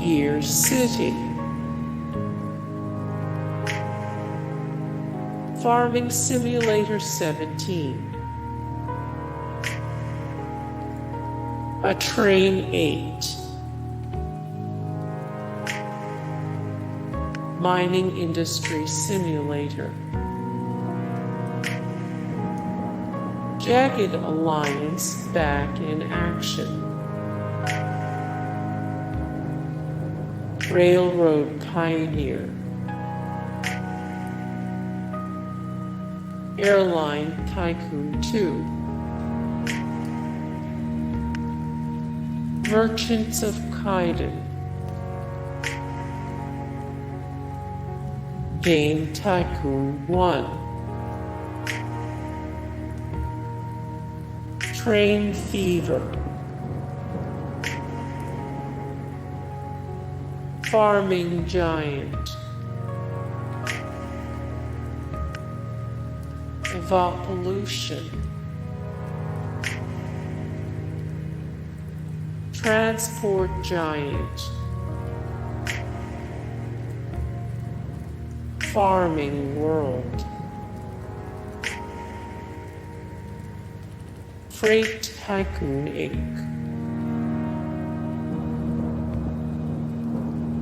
GearCity. Farming Simulator 17. A Train 8. Mining Industry Simulator. Jagged Alliance back in action. Railroad Pioneer. Airline Tycoon 2. Merchants of Kaidan. Game Tycoon 1. Train Fever. Farming Giant. Evopollution. Transport Giant. Farming World. Freight Tycoon Inc.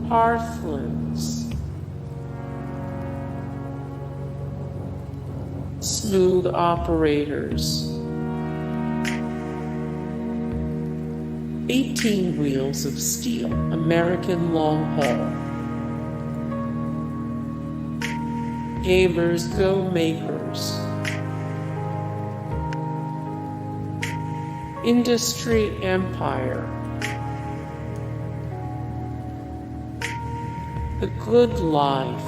Hearthlands. Smooth Operators. 18 Wheels of Steel, American Long Haul. GamersGoMakers. Industry Empire. The Good Life.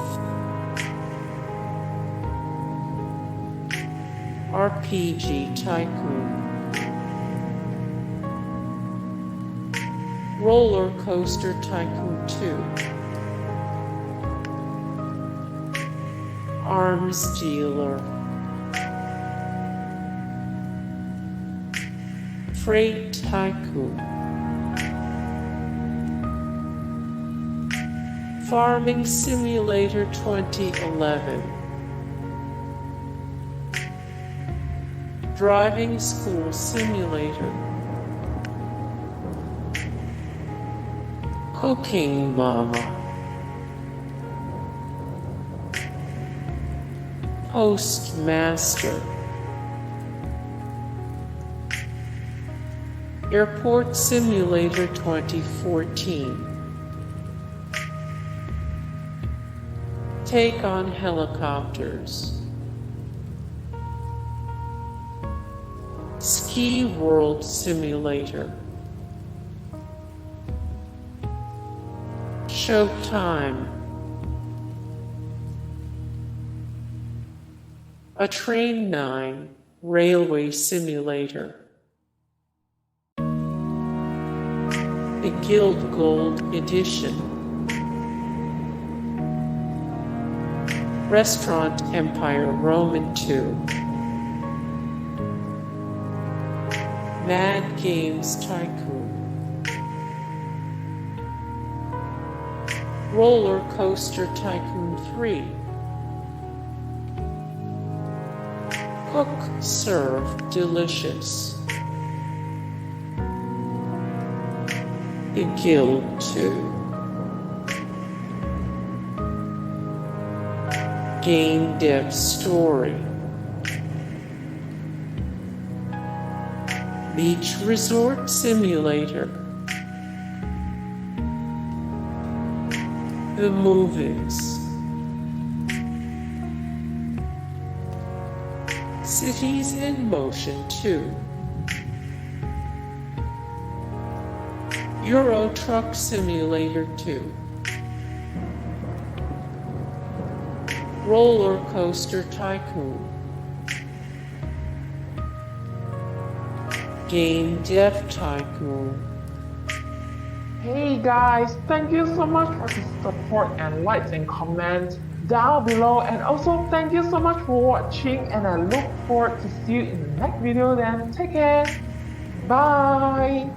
RPG Tycoon. RollerCoaster Tycoon 2. Arms Dealer. Freight Tycoon. Farming Simulator 2011. Driving School Simulator. Cooking Mama. Postmaster. Airport Simulator 2014. Take on Helicopters. Ski World Simulator. Showtime. A Train 9 Railway Simulator. The Guild Gold Edition. Restaurant Empire Roman 2. Mad Games Tycoon. RollerCoaster Tycoon 3. Cook, Serve, Delicious. The Guild 2. Game Dev Story. Beach Resort Simulator. The Movies. Cities in Motion 2. Euro Truck Simulator 2. RollerCoaster Tycoon. Game Dev Tycoon. Hey guys, thank you so much for the support and likes and comments down below, and also thank you so much for watching, and I look forward to see you in the next video. Then take care, bye.